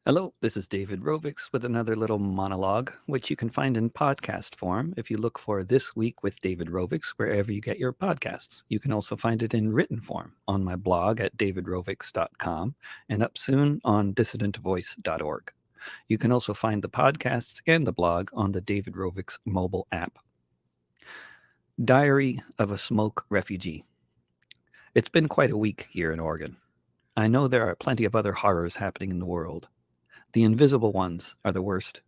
Hello, this is David Rovix with another little monologue, which you can find in podcast form if you look for This Week with David Rovix wherever you get your podcasts. You can also find it in written form on my blog at davidrovix.com and up soon on dissidentvoice.org. You can also find the podcasts and the blog on the David Rovix mobile app. Diary of a Smoke Refugee. It's been quite a week here in Oregon. I know there are plenty of other horrors happening in the world. The invisible ones are the worst,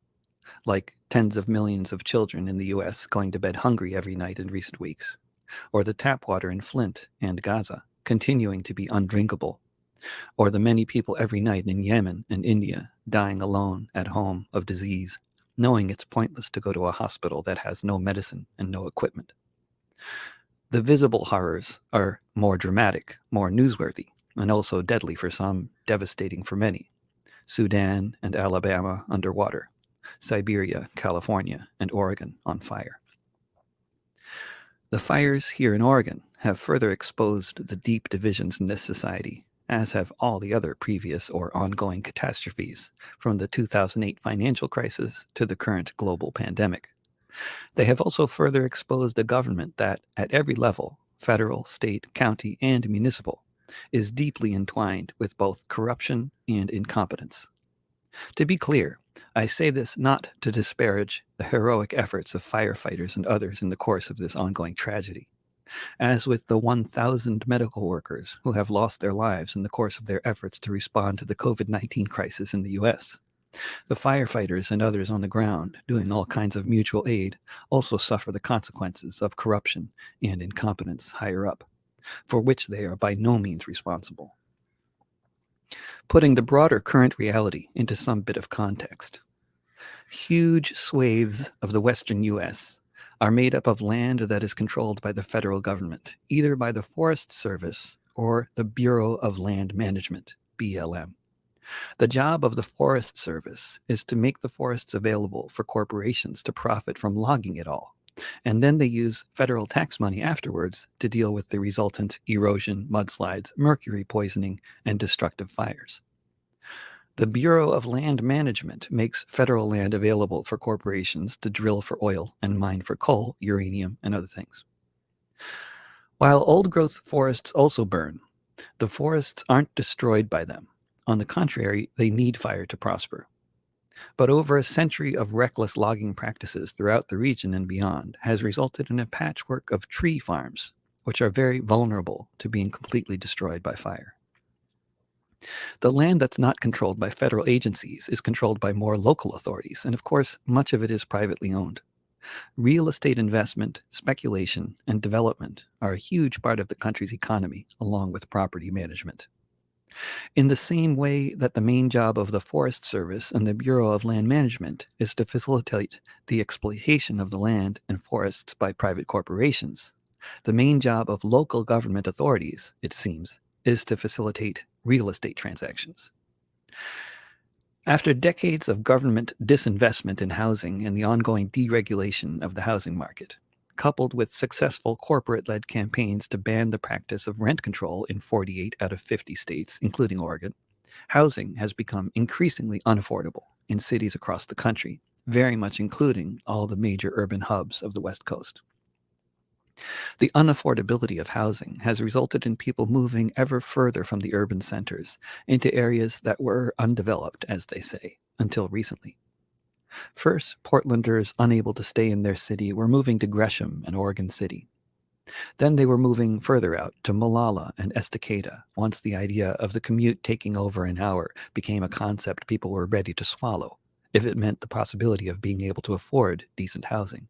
like tens of millions of children in the US going to bed hungry every night in recent weeks, or the tap water in Flint and Gaza continuing to be undrinkable, or the many people every night in Yemen and India dying alone at home of disease, knowing it's pointless to go to a hospital that has no medicine and no equipment. The visible horrors are more dramatic, more newsworthy, and also deadly for some, devastating for many. Sudan and Alabama underwater, Siberia, California, and Oregon on fire. The fires here in Oregon have further exposed the deep divisions in this society, as have all the other previous or ongoing catastrophes, from the 2008 financial crisis to the current global pandemic. They have also further exposed a government that, at every level, federal, state, county, and municipal, is deeply entwined with both corruption and incompetence. To be clear, I say this not to disparage the heroic efforts of firefighters and others in the course of this ongoing tragedy. As with the 1,000 medical workers who have lost their lives in the course of their efforts to respond to the COVID-19 crisis in the US, the firefighters and others on the ground doing all kinds of mutual aid also suffer the consequences of corruption and incompetence higher up, for which they are by no means responsible. Putting the broader current reality into some bit of context. Huge swathes of the western U.S. are made up of land that is controlled by the federal government, either by the Forest Service or the Bureau of Land Management, BLM. The job of the Forest Service is to make the forests available for corporations to profit from logging it all, and then they use federal tax money afterwards to deal with the resultant erosion, mudslides, mercury poisoning, and destructive fires. The Bureau of Land Management makes federal land available for corporations to drill for oil and mine for coal, uranium, and other things. While old-growth forests also burn, the forests aren't destroyed by them. On the contrary, they need fire to prosper. But over a century of reckless logging practices throughout the region and beyond has resulted in a patchwork of tree farms, which are very vulnerable to being completely destroyed by fire. The land that's not controlled by federal agencies is controlled by more local authorities, and of course, much of it is privately owned. Real estate investment, speculation, and development are a huge part of the country's economy, along with property management. In the same way that the main job of the Forest Service and the Bureau of Land Management is to facilitate the exploitation of the land and forests by private corporations, the main job of local government authorities, it seems, is to facilitate real estate transactions. After decades of government disinvestment in housing and the ongoing deregulation of the housing market, coupled with successful corporate-led campaigns to ban the practice of rent control in 48 out of 50 states, including Oregon, housing has become increasingly unaffordable in cities across the country, very much including all the major urban hubs of the West Coast. The unaffordability of housing has resulted in people moving ever further from the urban centers into areas that were undeveloped, as they say, until recently. First, Portlanders unable to stay in their city were moving to Gresham and Oregon City. Then they were moving further out to Molalla and Estacada once the idea of the commute taking over an hour became a concept people were ready to swallow, if it meant the possibility of being able to afford decent housing.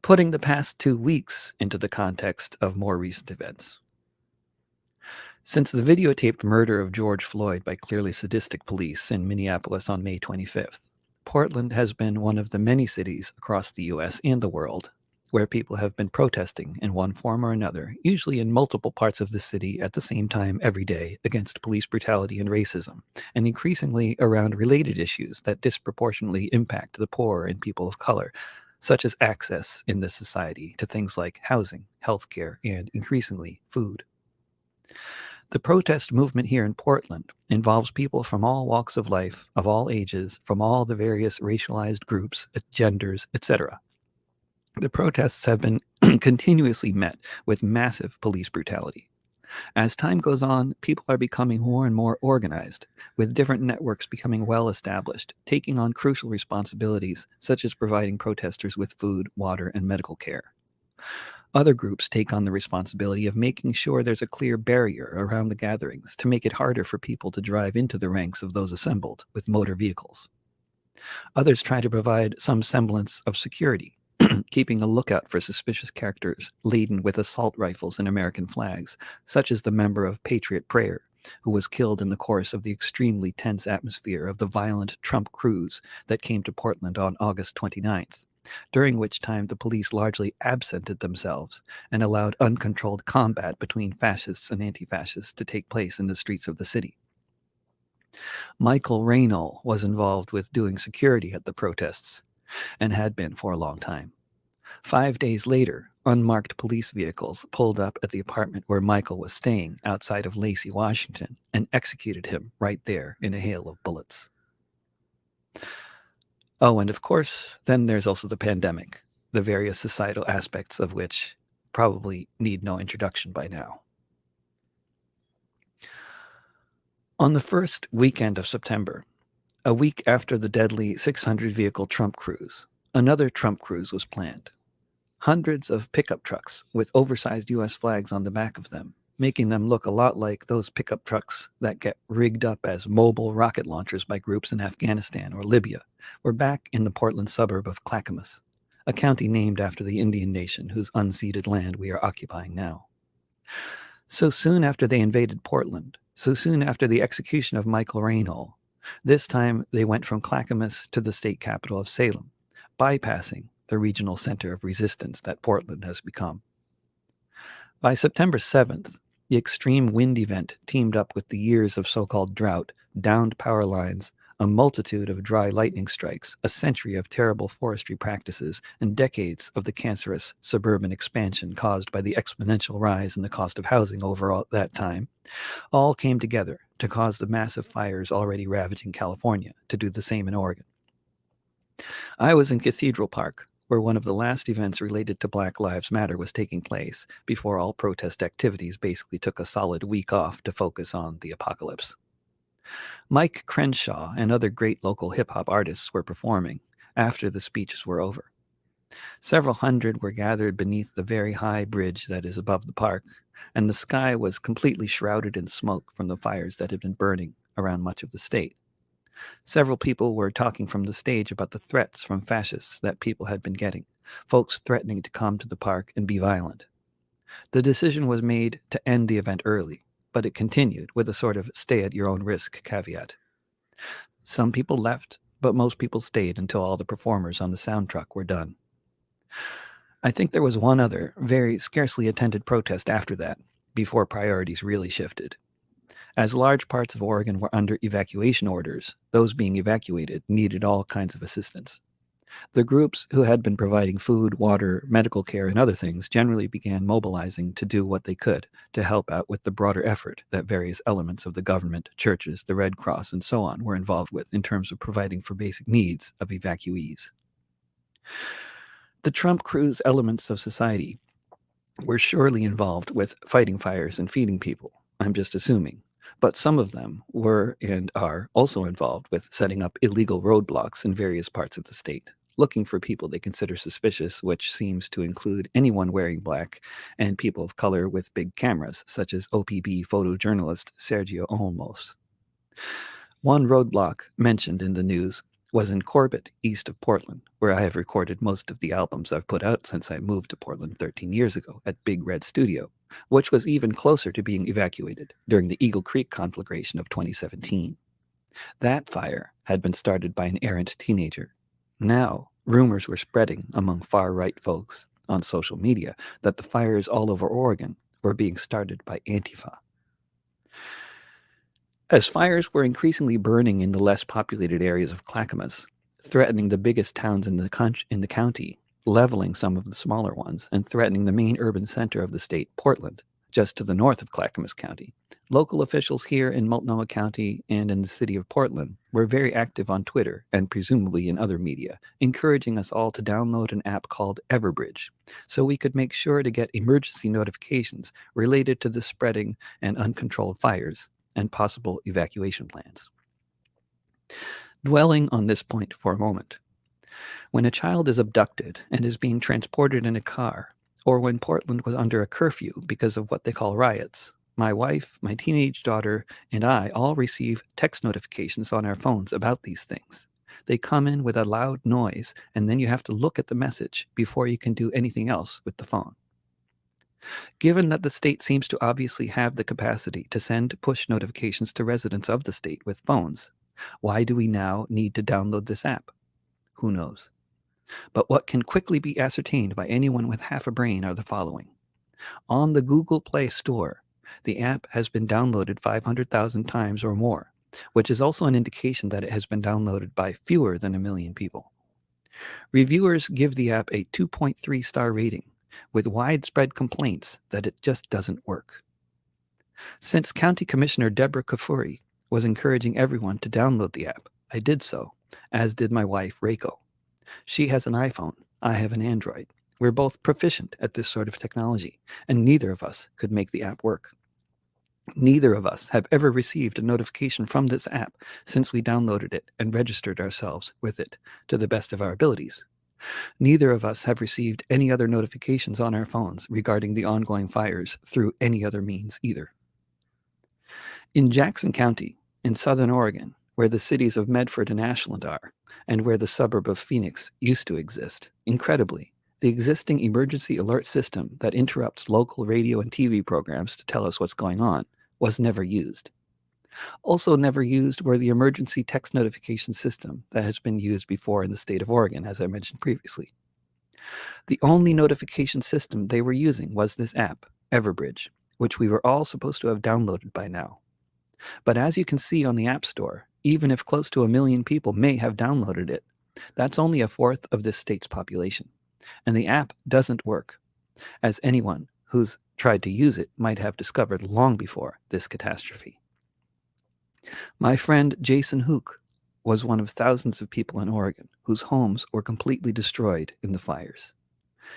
Putting the past 2 weeks into the context of more recent events. Since the videotaped murder of George Floyd by clearly sadistic police in Minneapolis on May 25th, Portland has been one of the many cities across the US and the world where people have been protesting in one form or another, usually in multiple parts of the city at the same time every day, against police brutality and racism, and increasingly around related issues that disproportionately impact the poor and people of color, such as access in this society to things like housing, healthcare, and increasingly food. The protest movement here in Portland involves people from all walks of life, of all ages, from all the various racialized groups, genders, etc. The protests have been continuously met with massive police brutality. As time goes on, people are becoming more and more organized, with different networks becoming well established, taking on crucial responsibilities such as providing protesters with food, water, and medical care. Other groups take on the responsibility of making sure there's a clear barrier around the gatherings to make it harder for people to drive into the ranks of those assembled with motor vehicles. Others try to provide some semblance of security, keeping a lookout for suspicious characters laden with assault rifles and American flags, such as the member of Patriot Prayer, who was killed in the course of the extremely tense atmosphere of the violent Trump cruise that came to Portland on August 29th, during which time the police largely absented themselves and allowed uncontrolled combat between fascists and anti-fascists to take place in the streets of the city. Michael Raynol was involved with doing security at the protests and had been for a long time. 5 days later, unmarked police vehicles pulled up at the apartment where Michael was staying outside of Lacey, Washington, and executed him right there in a hail of bullets. Oh, and of course, then there's also the pandemic, the various societal aspects of which probably need no introduction by now. On the first weekend of September, a week after the deadly 600-vehicle Trump cruise, another Trump cruise was planned. Hundreds of pickup trucks with oversized U.S. flags on the back of them, making them look a lot like those pickup trucks that get rigged up as mobile rocket launchers by groups in Afghanistan or Libya, were back in the Portland suburb of Clackamas, a county named after the Indian nation whose unceded land we are occupying now. So soon after they invaded Portland, so soon after the execution of Michael Raynol, this time they went from Clackamas to the state capital of Salem, bypassing the regional center of resistance that Portland has become. By September 7th, the extreme wind event teamed up with the years of so-called drought, downed power lines, a multitude of dry lightning strikes, a century of terrible forestry practices, and decades of the cancerous suburban expansion caused by the exponential rise in the cost of housing over all that time, all came together to cause the massive fires already ravaging California to do the same in Oregon. I was in Cathedral Park, where one of the last events related to Black Lives Matter was taking place, before all protest activities basically took a solid week off to focus on the apocalypse. Mike Crenshaw and other great local hip-hop artists were performing after the speeches were over. Several hundred were gathered beneath the very high bridge that is above the park, and the sky was completely shrouded in smoke from the fires that had been burning around much of the state. Several people were talking from the stage about the threats from fascists that people had been getting, folks threatening to come to the park and be violent. The decision was made to end the event early, but it continued with a sort of stay-at-your-own-risk caveat. Some people left, but most people stayed until all the performers on the sound truck were done. I think there was one other, very scarcely attended protest after that, before priorities really shifted. As large parts of Oregon were under evacuation orders, those being evacuated needed all kinds of assistance. The groups who had been providing food, water, medical care, and other things generally began mobilizing to do what they could to help out with the broader effort that various elements of the government, churches, the Red Cross, and so on were involved with in terms of providing for basic needs of evacuees. The Trump cruise elements of society were surely involved with fighting fires and feeding people, I'm just assuming. But some of them were and are also involved with setting up illegal roadblocks in various parts of the state, looking for people they consider suspicious, which seems to include anyone wearing black and people of color with big cameras, such as OPB photojournalist Sergio Olmos. One roadblock mentioned in the news was in Corbett, east of Portland, where I have recorded most of the albums I've put out since I moved to Portland 13 years ago at Big Red Studio, which was even closer to being evacuated during the Eagle Creek conflagration of 2017. That fire had been started by an errant teenager. Now, rumors were spreading among far-right folks on social media that the fires all over Oregon were being started by Antifa. As fires were increasingly burning in the less populated areas of Clackamas, threatening the biggest towns in the county, leveling some of the smaller ones, and threatening the main urban center of the state, Portland, just to the north of Clackamas County, Local officials here in Multnomah County and in the city of Portland were very active on Twitter and presumably in other media, encouraging us all to download an app called Everbridge so we could make sure to get emergency notifications related to the spreading and uncontrolled fires and possible evacuation plans. Dwelling on this point for a moment, when a child is abducted and is being transported in a car, or when Portland was under a curfew because of what they call riots, my wife, my teenage daughter, and I all receive text notifications on our phones about these things. They come in with a loud noise, and then you have to look at the message before you can do anything else with the phone. Given that the state seems to obviously have the capacity to send push notifications to residents of the state with phones, why do we now need to download this app? Who knows? But what can quickly be ascertained by anyone with half a brain are the following. On the Google Play Store, the app has been downloaded 500,000 times or more, which is also an indication that it has been downloaded by fewer than 1 million people. Reviewers give the app a 2.3 star rating, with widespread complaints that it just doesn't work. Since County Commissioner Deborah Kafuri was encouraging everyone to download the app, I did so, as did my wife, Reiko. She has an iPhone, I have an Android. We're both proficient at this sort of technology, and neither of us could make the app work. Neither of us have ever received a notification from this app since we downloaded it and registered ourselves with it to the best of our abilities. Neither of us have received any other notifications on our phones regarding the ongoing fires through any other means either. In Jackson County, in southern Oregon, where the cities of Medford and Ashland are, and where the suburb of Phoenix used to exist, incredibly, the existing emergency alert system that interrupts local radio and TV programs to tell us what's going on was never used. Also never used were the emergency text notification system that has been used before in the state of Oregon, as I mentioned previously. The only notification system they were using was this app, Everbridge, which we were all supposed to have downloaded by now. But as you can see on the App Store, even if close to 1 million people may have downloaded it, that's only 1/4 of this state's population. And the app doesn't work, as anyone who's tried to use it might have discovered long before this catastrophe. My friend Jason Hook was one of thousands of people in Oregon whose homes were completely destroyed in the fires.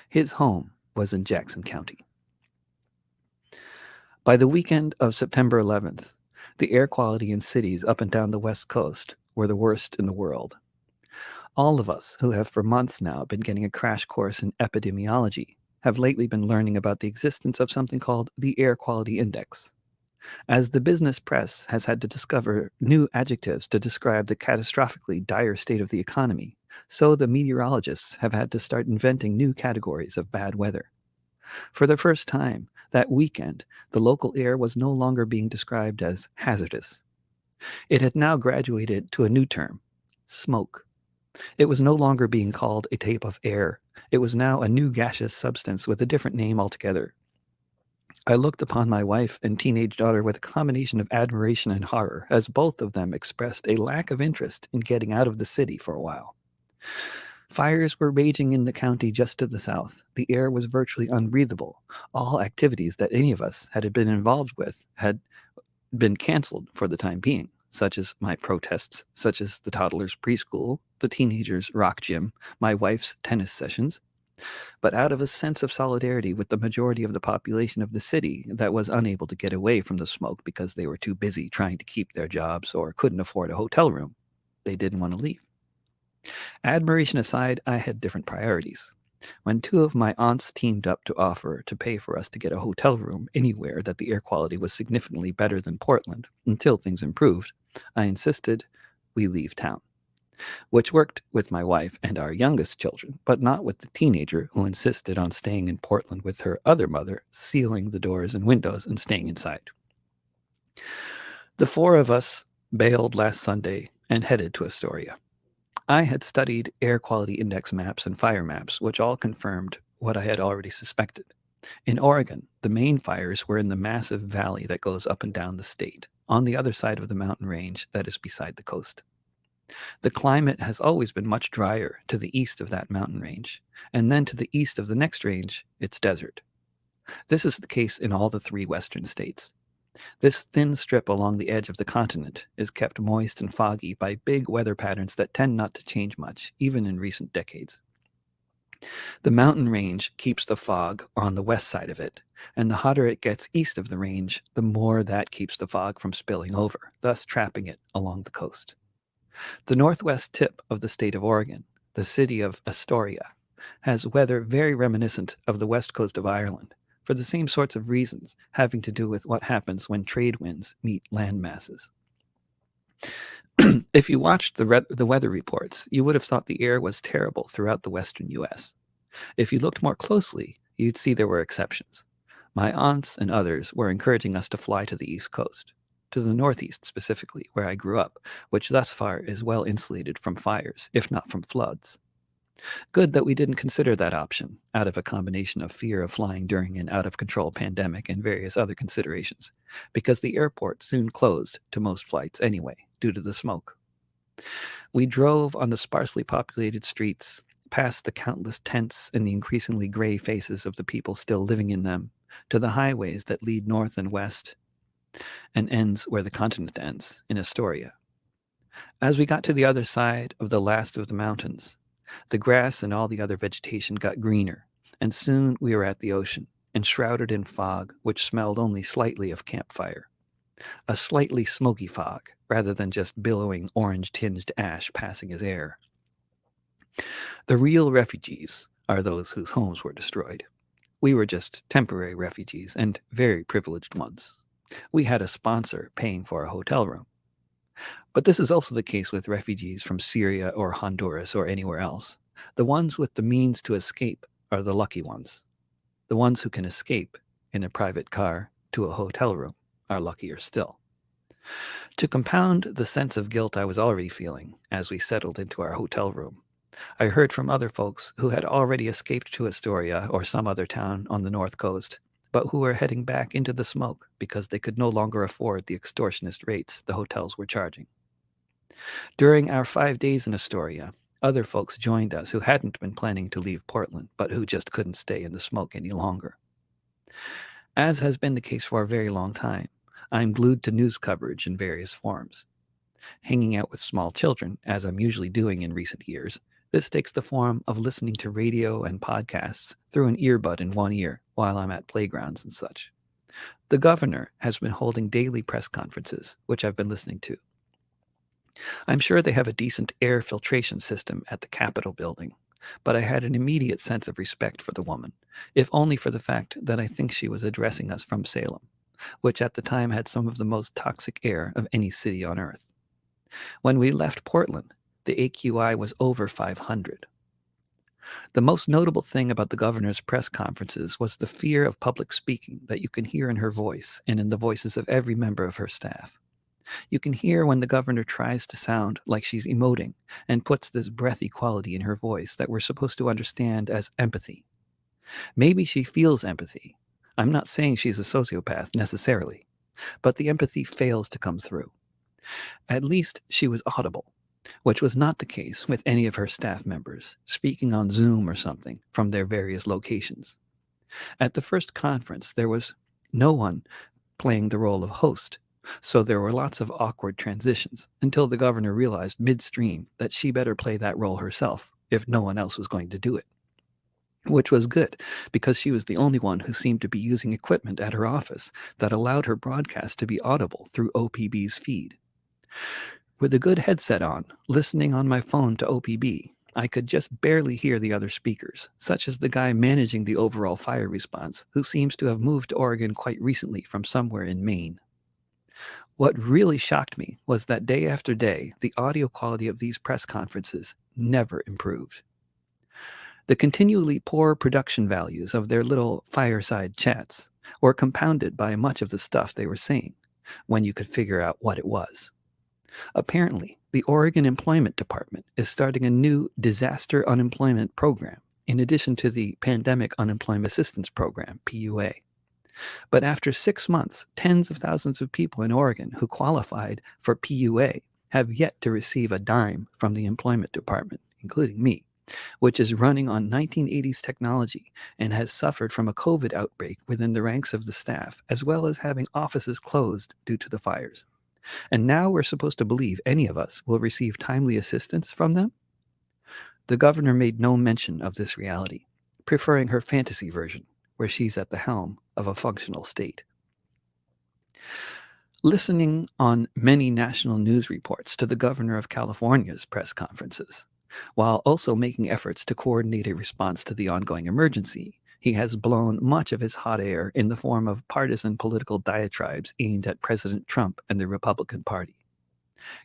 His home was in Jackson County. By the weekend of September 11th, the air quality in cities up and down the West Coast were the worst in the world. All of us who have for months now been getting a crash course in epidemiology have lately been learning about the existence of something called the Air Quality Index. As the business press has had to discover new adjectives to describe the catastrophically dire state of the economy, so the meteorologists have had to start inventing new categories of bad weather. For the first time, that weekend, the local air was no longer being described as hazardous. It had now graduated to a new term, smoke. It was no longer being called a type of air. It was now a new gaseous substance with a different name altogether. I looked upon my wife and teenage daughter with a combination of admiration and horror, as both of them expressed a lack of interest in getting out of the city for a while. Fires were raging in the county just to the south. The air was virtually unbreathable. All activities that any of us had been involved with had been canceled for the time being, such as my protests, such as the toddlers' preschool, the teenagers' rock gym, my wife's tennis sessions. But out of a sense of solidarity with the majority of the population of the city that was unable to get away from the smoke because they were too busy trying to keep their jobs or couldn't afford a hotel room, they didn't want to leave. Admiration aside, I had different priorities. When two of my aunts teamed up to offer to pay for us to get a hotel room anywhere that the air quality was significantly better than Portland until things improved, I insisted we leave town, which worked with my wife and our youngest children, but not with the teenager who insisted on staying in Portland with her other mother, sealing the doors and windows and staying inside. The four of us bailed last Sunday and headed to Astoria. I had studied air quality index maps and fire maps, which all confirmed what I had already suspected. In Oregon, the main fires were in the massive valley that goes up and down the state, on the other side of the mountain range that is beside the coast. The climate has always been much drier to the east of that mountain range, and then to the east of the next range, it's desert. This is the case in all the 3 western states. This thin strip along the edge of the continent is kept moist and foggy by big weather patterns that tend not to change much, even in recent decades. The mountain range keeps the fog on the west side of it, and the hotter it gets east of the range, the more that keeps the fog from spilling over, thus trapping it along the coast. The northwest tip of the state of Oregon, the city of Astoria, has weather very reminiscent of the west coast of Ireland, for the same sorts of reasons, having to do with what happens when trade winds meet land masses. If you watched the weather reports, you would have thought the air was terrible throughout the western U.S. If you looked more closely, you'd see there were exceptions. My aunts and others were encouraging us to fly to the East Coast, to the Northeast specifically, where I grew up, which thus far is well insulated from fires, if not from floods. Good that we didn't consider that option, out of a combination of fear of flying during an out-of-control pandemic and various other considerations, because the airport soon closed to most flights anyway, due to the smoke. We drove on the sparsely populated streets, past the countless tents and the increasingly gray faces of the people still living in them, to the highways that lead north and west and ends where the continent ends, in Astoria. As we got to the other side of the last of the mountains, the grass and all the other vegetation got greener, and soon we were at the ocean, enshrouded in fog which smelled only slightly of campfire. A slightly smoky fog, rather than just billowing orange-tinged ash passing as air. The real refugees are those whose homes were destroyed. We were just temporary refugees, and very privileged ones. We had a sponsor paying for a hotel room. But this is also the case with refugees from Syria or Honduras or anywhere else. The ones with the means to escape are the lucky ones. The ones who can escape in a private car to a hotel room are luckier still. To compound the sense of guilt I was already feeling as we settled into our hotel room, I heard from other folks who had already escaped to Astoria or some other town on the north coast, but who were heading back into the smoke because they could no longer afford the extortionist rates the hotels were charging. During our 5 days in Astoria, other folks joined us who hadn't been planning to leave Portland, but who just couldn't stay in the smoke any longer. As has been the case for a very long time, I'm glued to news coverage in various forms. Hanging out with small children, as I'm usually doing in recent years, this takes the form of listening to radio and podcasts through an earbud in one ear while I'm at playgrounds and such. The governor has been holding daily press conferences, which I've been listening to. I'm sure they have a decent air filtration system at the Capitol building, but I had an immediate sense of respect for the woman, if only for the fact that I think she was addressing us from Salem, which at the time had some of the most toxic air of any city on earth. When we left Portland, the AQI was over 500. The most notable thing about the governor's press conferences was the fear of public speaking that you can hear in her voice and in the voices of every member of her staff. You can hear when the governor tries to sound like she's emoting and puts this breathy quality in her voice that we're supposed to understand as empathy. Maybe she feels empathy. I'm not saying she's a sociopath necessarily, but the empathy fails to come through. At least she was audible, which was not the case with any of her staff members, speaking on Zoom or something from their various locations. At the first conference, there was no one playing the role of host, so there were lots of awkward transitions until the governor realized midstream that she better play that role herself if no one else was going to do it. Which was good, because she was the only one who seemed to be using equipment at her office that allowed her broadcast to be audible through OPB's feed. With a good headset on, listening on my phone to OPB, I could just barely hear the other speakers, such as the guy managing the overall fire response, who seems to have moved to Oregon quite recently from somewhere in Maine. What really shocked me was that day after day, the audio quality of these press conferences never improved. The continually poor production values of their little fireside chats were compounded by much of the stuff they were saying, when you could figure out what it was. Apparently, the Oregon Employment Department is starting a new disaster unemployment program, in addition to the Pandemic Unemployment Assistance Program, PUA. But after 6 months, tens of thousands of people in Oregon who qualified for PUA have yet to receive a dime from the employment department, including me. which is running on 1980s technology and has suffered from a COVID outbreak within the ranks of the staff, as well as having offices closed due to the fires. And now we're supposed to believe any of us will receive timely assistance from them? The governor made no mention of this reality, preferring her fantasy version, where she's at the helm of a functional state. Listening on many national news reports to the governor of California's press conferences, while also making efforts to coordinate a response to the ongoing emergency, he has blown much of his hot air in the form of partisan political diatribes aimed at President Trump and the Republican Party.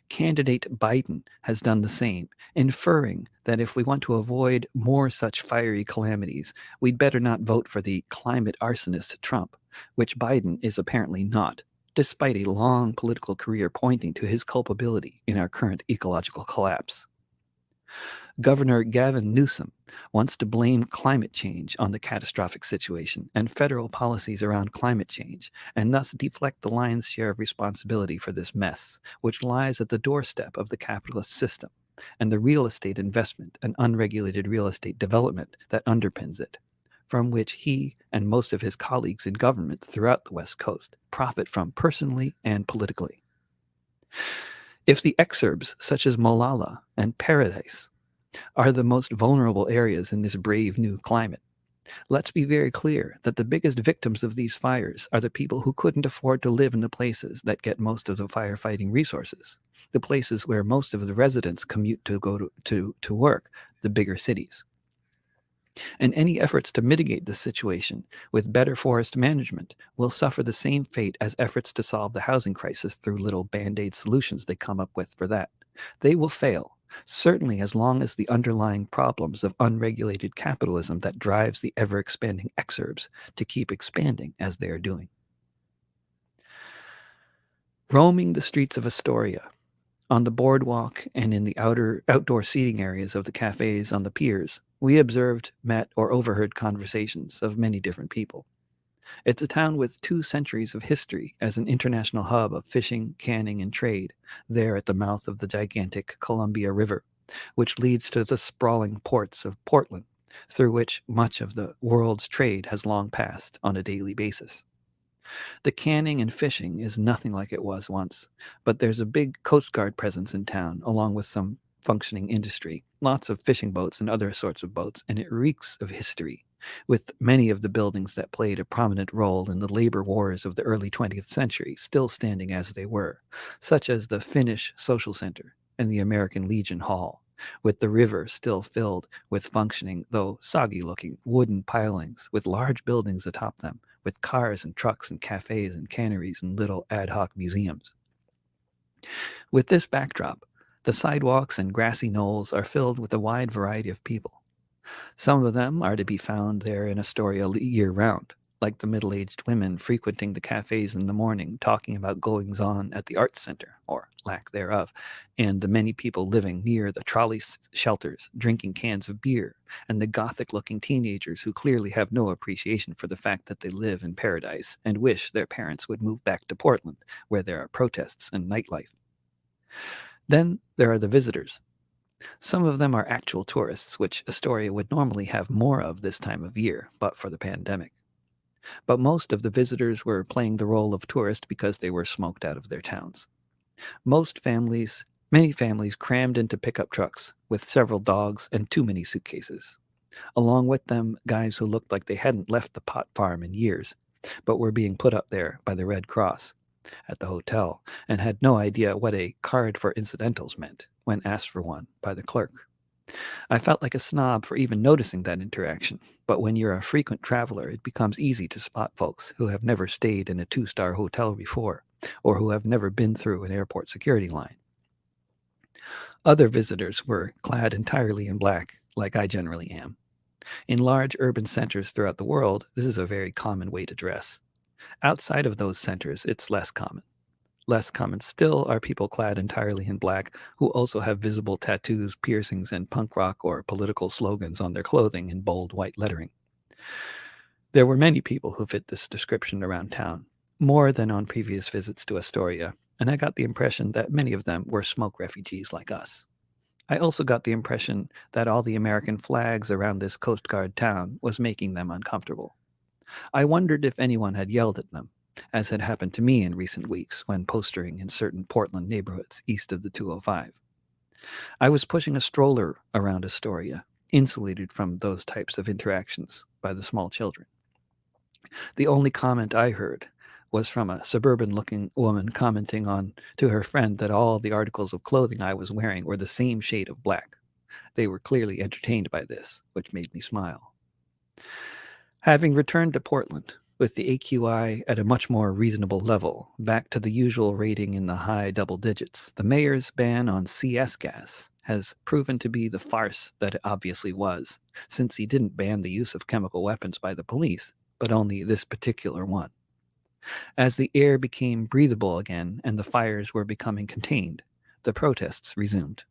Candidate Biden has done the same, inferring that if we want to avoid more such fiery calamities, we'd better not vote for the climate arsonist Trump, which Biden is apparently not, despite a long political career pointing to his culpability in our current ecological collapse. Governor Gavin Newsom wants to blame climate change on the catastrophic situation and federal policies around climate change, and thus deflect the lion's share of responsibility for this mess, which lies at the doorstep of the capitalist system and the real estate investment and unregulated real estate development that underpins it, from which he and most of his colleagues in government throughout the West Coast profit from personally and politically. If the exurbs such as Malala and Paradise are the most vulnerable areas in this brave new climate, let's be very clear that the biggest victims of these fires are the people who couldn't afford to live in the places that get most of the firefighting resources, the places where most of the residents commute to go to work, the bigger cities. And any efforts to mitigate this situation with better forest management will suffer the same fate as efforts to solve the housing crisis through little band-aid solutions they come up with for that. They will fail, certainly as long as the underlying problems of unregulated capitalism that drives the ever-expanding exurbs to keep expanding as they are doing. Roaming the streets of Astoria, on the boardwalk and in the outdoor seating areas of the cafes on the piers, we observed, met, or overheard conversations of many different people. It's a town with 2 centuries of history as an international hub of fishing, canning, and trade, there at the mouth of the gigantic Columbia River, which leads to the sprawling ports of Portland, through which much of the world's trade has long passed on a daily basis. The canning and fishing is nothing like it was once, but there's a big Coast Guard presence in town, along with some functioning industry, lots of fishing boats and other sorts of boats, and it reeks of history, with many of the buildings that played a prominent role in the labor wars of the early 20th century still standing as they were, such as the Finnish Social Center and the American Legion Hall, with the river still filled with functioning, though soggy-looking, wooden pilings with large buildings atop them, with cars and trucks and cafes and canneries and little ad hoc museums. With this backdrop, the sidewalks and grassy knolls are filled with a wide variety of people. Some of them are to be found there in Astoria year-round, like the middle-aged women frequenting the cafes in the morning talking about goings-on at the Arts Center, or lack thereof, and the many people living near the trolley shelters drinking cans of beer, and the gothic-looking teenagers who clearly have no appreciation for the fact that they live in paradise and wish their parents would move back to Portland, where there are protests and nightlife. Then there are the visitors. Some of them are actual tourists, which Astoria would normally have more of this time of year, but for the pandemic. But most of the visitors were playing the role of tourist because they were smoked out of their towns. Many families crammed into pickup trucks with several dogs and too many suitcases. Along with them, guys who looked like they hadn't left the pot farm in years, but were being put up there by the Red Cross at the hotel and had no idea what a card for incidentals meant when asked for one by the clerk. I felt like a snob for even noticing that interaction, but when you're a frequent traveler, it becomes easy to spot folks who have never stayed in a 2-star hotel before, or who have never been through an airport security line. Other visitors were clad entirely in black, like I generally am. In large urban centers throughout the world, this is a very common way to dress. Outside of those centers, it's less common. Less common still are people clad entirely in black who also have visible tattoos, piercings, and punk rock or political slogans on their clothing in bold white lettering. There were many people who fit this description around town, more than on previous visits to Astoria, and I got the impression that many of them were smoke refugees like us. I also got the impression that all the American flags around this Coast Guard town was making them uncomfortable. I wondered if anyone had yelled at them, as had happened to me in recent weeks when postering in certain Portland neighborhoods east of the 205. I was pushing a stroller around Astoria, insulated from those types of interactions by the small children. The only comment I heard was from a suburban-looking woman commenting on to her friend that all the articles of clothing I was wearing were the same shade of black. They were clearly entertained by this, which made me smile. Having returned to Portland, with the AQI at a much more reasonable level, back to the usual rating in the high double digits, the mayor's ban on CS gas has proven to be the farce that it obviously was, since he didn't ban the use of chemical weapons by the police, but only this particular one. As the air became breathable again and the fires were becoming contained, the protests resumed.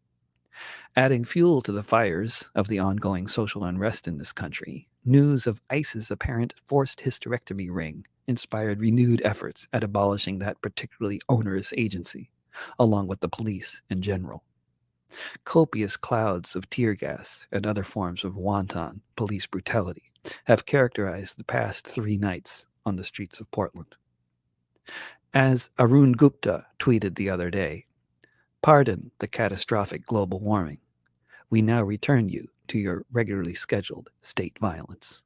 Adding fuel to the fires of the ongoing social unrest in this country, news of ICE's apparent forced hysterectomy ring inspired renewed efforts at abolishing that particularly onerous agency, along with the police in general. Copious clouds of tear gas and other forms of wanton police brutality have characterized the past 3 nights on the streets of Portland. As Arun Gupta tweeted the other day, "Pardon the catastrophic global warming. We now return you to your regularly scheduled state violence."